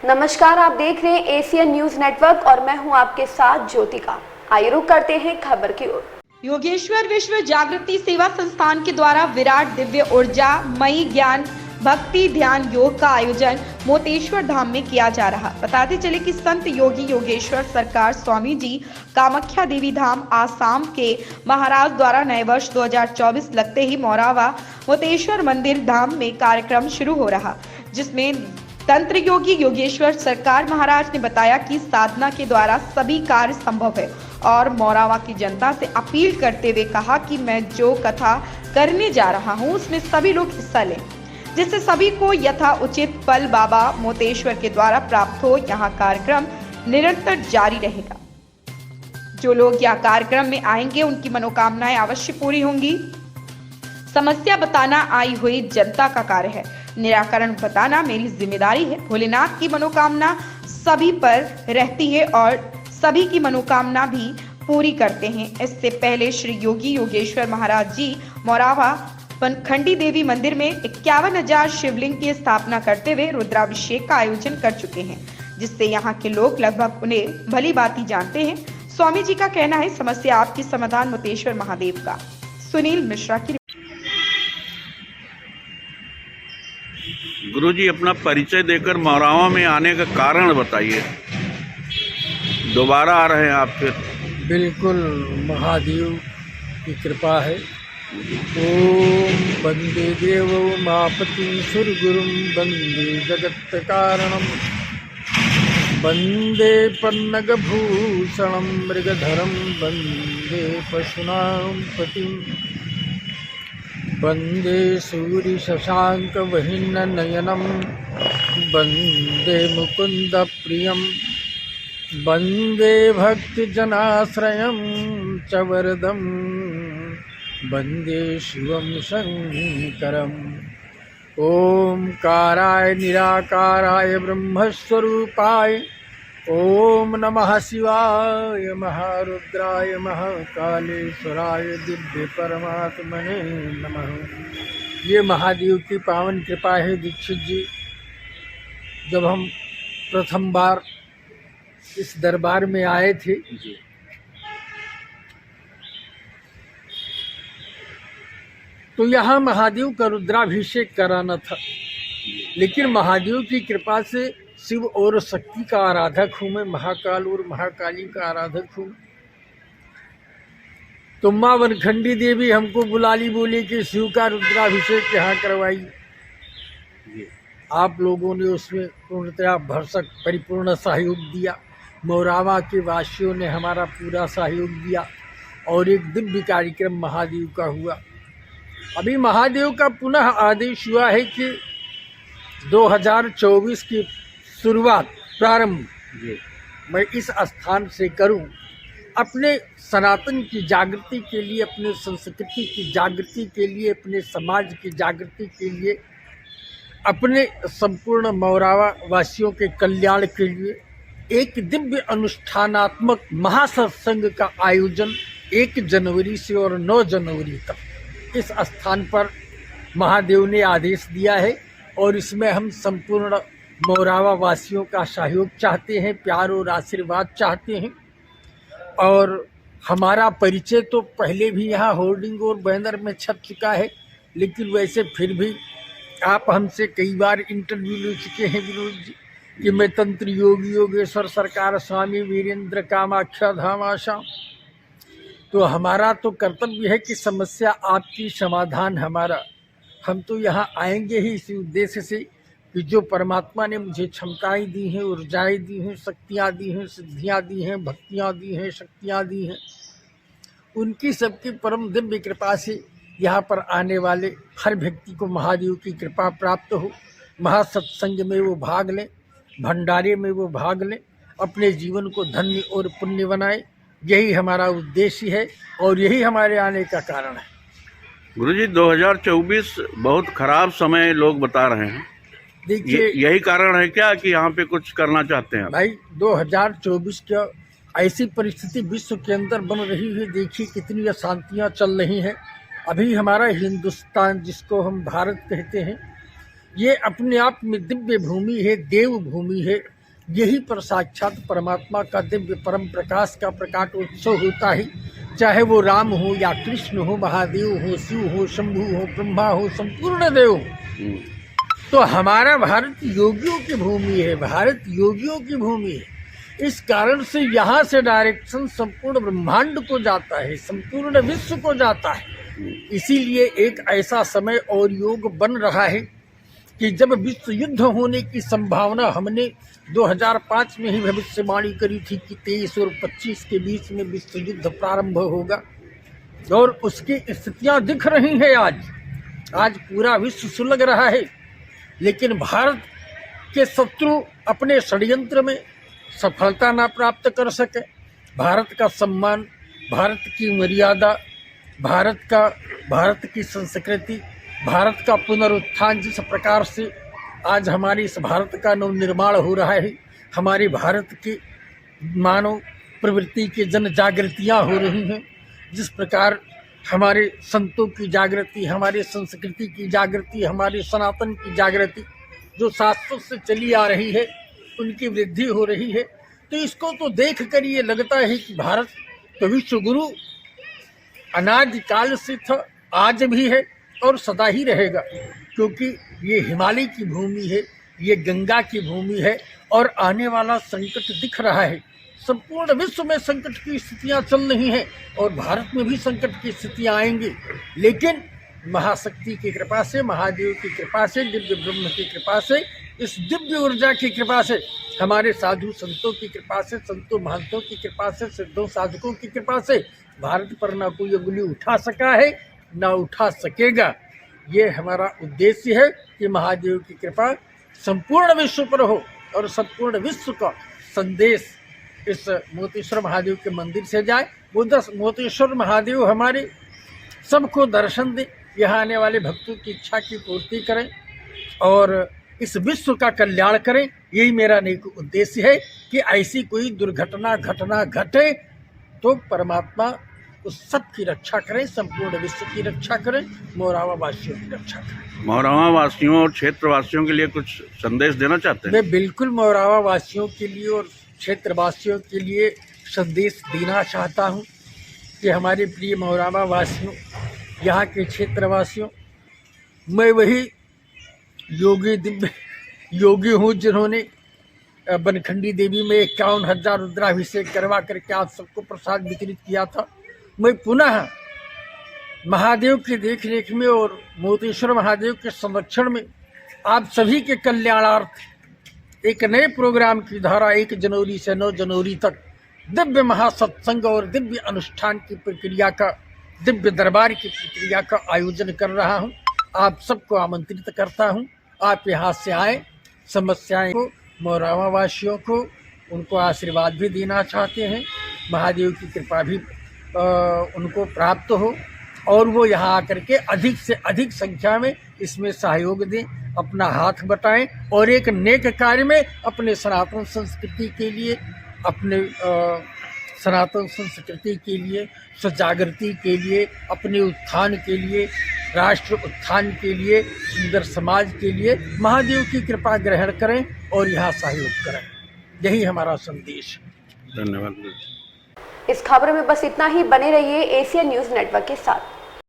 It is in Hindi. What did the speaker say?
नमस्कार, आप देख रहे हैं एशियन न्यूज नेटवर्क और मैं हूं आपके साथ ज्योतिका। आइए रुक करते हैं खबर की ओर। योगेश्वर विश्व जागृति सेवा संस्थान के द्वारा विराट दिव्य ऊर्जा मई ज्ञान भक्ति ध्यान योग का आयोजन मोतेश्वर धाम में किया जा रहा। बताते चले कि संत योगी योगेश्वर सरकार स्वामी जी कामाख्या देवी धाम आसाम के महाराज द्वारा नए वर्ष 2024 लगते ही मोरावा मोतेश्वर मंदिर धाम में कार्यक्रम शुरू हो रहा, जिसमें तंत्र योगी योगेश्वर सरकार महाराज ने बताया कि साधना के द्वारा सभी कार्य संभव है और मोरावा की जनता से अपील करते हुए कहा कि मैं जो कथा करने जा रहा हूं उसमें सभी लोग हिस्सा लें, जिससे सभी को यथा उचित फल बाबा मोतेश्वर के द्वारा प्राप्त हो। यहाँ कार्यक्रम निरंतर जारी रहेगा। जो लोग यहाँ कार्यक्रम में आएंगे उनकी मनोकामनाएं अवश्य पूरी होंगी। समस्या बताना आई हुई जनता का कार्य है, निराकरण बताना मेरी जिम्मेदारी है। भोलेनाथ की मनोकामना सभी पर रहती है और सभी की मनोकामना भी पूरी करते हैं। इससे पहले श्री योगी योगेश्वर महाराज जी मोरावा पनखंडी देवी मंदिर में 51,000 शिवलिंग की स्थापना करते हुए रुद्राभिषेक का आयोजन कर चुके हैं, जिससे यहाँ के लोग लगभग उन्हें भली भांति जानते हैं। स्वामी जी का कहना है, समस्या आपकी समाधान मोतेश्वर महादेव का। सुनील मिश्रा की। गुरुजी, अपना परिचय देकर मोरावा में आने का कारण बताइए। दोबारा आ रहे हैं आप फिर? बिल्कुल, महादेव की कृपा है। ओम वंदे देवो मापति सुरगुरुं वंदे जगत् कारणं वंदे पन्नगभूषणं मृगधरं वंदे पशूनां पतिं वंदे सूर्यशशाङ्कवहिननयनं वंदे मुकुन्दप्रियं वंदे भक्तजनाश्रयं च वरदं वंदे शिवं शंकरम्। ओंकाराय निराकाराय ब्रह्मस्वरूपाय ओम नमः शिवाय महारुद्राय महाकालेश्वराय दिव्य परमात्मने नमः। ये महादेव की पावन कृपा है दीक्षित जी। जब हम प्रथम बार इस दरबार में आए थे तो यहाँ महादेव का रुद्राभिषेक कराना था, लेकिन महादेव की कृपा से शिव और शक्ति का आराधक हूँ मैं, महाकाल और महाकाली का आराधक हूँ। तो माँ वनखंडी देवी हमको बुला ली, बोली कि शिव का रुद्राभिषेक यहाँ करवाई। आप लोगों ने उसमें पूर्णतया भरसक परिपूर्ण सहयोग दिया। मोरावा के वासियों ने हमारा पूरा सहयोग दिया और एक दिव्य कार्यक्रम महादेव का हुआ। अभी महादेव का पुनः आदेश हुआ है कि 2024 की शुरुआत प्रारंभ मैं इस स्थान से करूं, अपने सनातन की जागृति के लिए, अपने संस्कृति की जागृति के लिए, अपने समाज की जागृति के लिए, अपने संपूर्ण मोरावा वासियों के कल्याण के लिए एक दिव्य अनुष्ठानात्मक महासत्संग का आयोजन 1 जनवरी से और 9 जनवरी तक इस स्थान पर महादेव ने आदेश दिया है और इसमें हम संपूर्ण मोरावा वासियों का सहयोग चाहते हैं, प्यार और आशीर्वाद चाहते हैं। और हमारा परिचय तो पहले भी यहाँ होर्डिंग और बैनर में छप चुका है, लेकिन वैसे फिर भी आप हमसे कई बार इंटरव्यू ले चुके हैं विनोद जी कि मैं तंत्र योगी योगेश्वर सरकार स्वामी वीरेंद्र कामाख्या धाम आसाम। तो हमारा तो कर्तव्य है कि समस्या आपकी, समाधान हमारा। हम तो यहाँ आएंगे ही इसी उद्देश्य से कि जो परमात्मा ने मुझे क्षमताएं दी हैं, ऊर्जाएं दी हैं, शक्तियाँ दी हैं, सिद्धियाँ दी हैं, भक्तियाँ दी हैं, शक्तियाँ दी हैं, उनकी सबकी परम दिव्य कृपा से यहाँ पर आने वाले हर व्यक्ति को महादेव की कृपा प्राप्त हो। महासत्संग में वो भाग लें, भंडारे में वो भाग लें, अपने जीवन को धन्य और पुण्य बनाए। यही हमारा उद्देश्य है और यही हमारे आने का कारण है। गुरुजी, 2024 बहुत खराब समय लोग बता रहे हैं। देखिए, यही कारण है क्या कि यहाँ पे कुछ करना चाहते हैं? भाई, 2024 का ऐसी परिस्थिति विश्व के अंदर बन रही है। देखिए कितनी अशांतियाँ चल रही हैं। अभी हमारा हिंदुस्तान, जिसको हम भारत कहते हैं, ये अपने आप में दिव्य भूमि है, देव भूमि है। यही पर साक्षात परमात्मा का दिव्य परम प्रकाश का प्रकाटोत्सव होता है। चाहे वो राम हो या कृष्ण हो, महादेव हो, शिव हो, शंभु हो, ब्रह्मा हो, संपूर्ण देव। तो हमारा भारत योगियों की भूमि है, भारत योगियों की भूमि है। इस कारण से यहाँ से डायरेक्शन संपूर्ण ब्रह्मांड को जाता है, संपूर्ण विश्व को जाता है। इसीलिए एक ऐसा समय और योग बन रहा है कि जब विश्व युद्ध होने की संभावना हमने 2005 में ही भविष्यवाणी करी थी कि 23 और 25 के बीच में विश्व युद्ध प्रारंभ होगा, और उसकी स्थितियां दिख रही हैं। आज पूरा विश्व सुलग रहा है, लेकिन भारत के शत्रु अपने षड्यंत्र में सफलता ना प्राप्त कर सके। भारत का सम्मान, भारत की मर्यादा, भारत की संस्कृति, भारत का पुनरुत्थान, जिस प्रकार से आज हमारे इस भारत का नवनिर्माण हो रहा है, हमारे भारत की मानव प्रवृत्ति की जन जागृतियाँ हो रही हैं, जिस प्रकार हमारे संतों की जागृति, हमारे संस्कृति की जागृति, हमारे सनातन की जागृति जो शास्त्रों से चली आ रही है, उनकी वृद्धि हो रही है। तो इसको तो देख कर ये लगता है कि भारत तो विश्व गुरु अनादि काल से था, आज भी है और सदा ही रहेगा, क्योंकि ये हिमालय की भूमि है, ये गंगा की भूमि है। और आने वाला संकट दिख रहा है, संपूर्ण विश्व में संकट की स्थितियां चल रही हैं और भारत में भी संकट की स्थितियां आएंगी, लेकिन महाशक्ति की कृपा से, महादेव की कृपा से, दिव्य ब्रह्म की कृपा से, इस दिव्य ऊर्जा की कृपा से, हमारे साधु संतों की कृपा से, संतों महंतों की कृपा से, सिद्धों साधकों की कृपा से भारत पर ना कोई उंगली उठा सका है, ना उठा सकेगा। ये हमारा उद्देश्य है कि महादेव की कृपा संपूर्ण विश्व पर हो और संपूर्ण विश्व का संदेश इस मोतेश्वर महादेव के मंदिर से जाए। वो मोतेश्वर महादेव हमारे सबको दर्शन दे, यहाँ आने वाले भक्तों की इच्छा की पूर्ति करें और इस विश्व का कल्याण करें। यही मेरा नेक उद्देश्य है कि ऐसी कोई दुर्घटना घटे तो परमात्मा उस सब की रक्षा करें, संपूर्ण विश्व की रक्षा करें, मोरावा वासियों की रक्षा करें। मोरावा वासियों और क्षेत्रवासियों के लिए कुछ संदेश देना चाहते हैं? मैं बिल्कुल मोरावा वासियों के लिए और क्षेत्रवासियों के लिए संदेश देना चाहता हूं कि हमारे प्रिय मोरावा वासियों, यहाँ के क्षेत्रवासियों, मैं वही दिव्य योगी हूँ जिन्होंने बनखंडी देवी में 51,000 रुद्राभिषेक करवा करके आप सबको प्रसाद वितरित किया था। मैं पुनः महादेव की देखरेख में और मोतेश्वर महादेव के संरक्षण में आप सभी के कल्याणार्थ एक नए प्रोग्राम की धारा 1 जनवरी से 9 जनवरी तक दिव्य महासत्संग और दिव्य अनुष्ठान की प्रक्रिया का, दिव्य दरबार की प्रक्रिया का आयोजन कर रहा हूं। आप सबको आमंत्रित करता हूं, आप यहाँ से आए, समस्याएं को, मोरावा वासियों को उनको आशीर्वाद भी देना चाहते हैं, महादेव की कृपा भी उनको प्राप्त हो और वो यहाँ आकर के अधिक से अधिक संख्या में इसमें सहयोग दें, अपना हाथ बटाएं और एक नेक कार्य में अपने सनातन संस्कृति के लिए, अपने सनातन संस्कृति के लिए, स्वजागृति के लिए, अपने उत्थान के लिए, राष्ट्र उत्थान के लिए, सुंदर समाज के लिए महादेव की कृपा ग्रहण करें और यहाँ सहयोग करें। यही हमारा संदेश है। धन्यवाद। इस खबर में बस इतना ही। बने रहिए एशियन न्यूज़ नेटवर्क के साथ।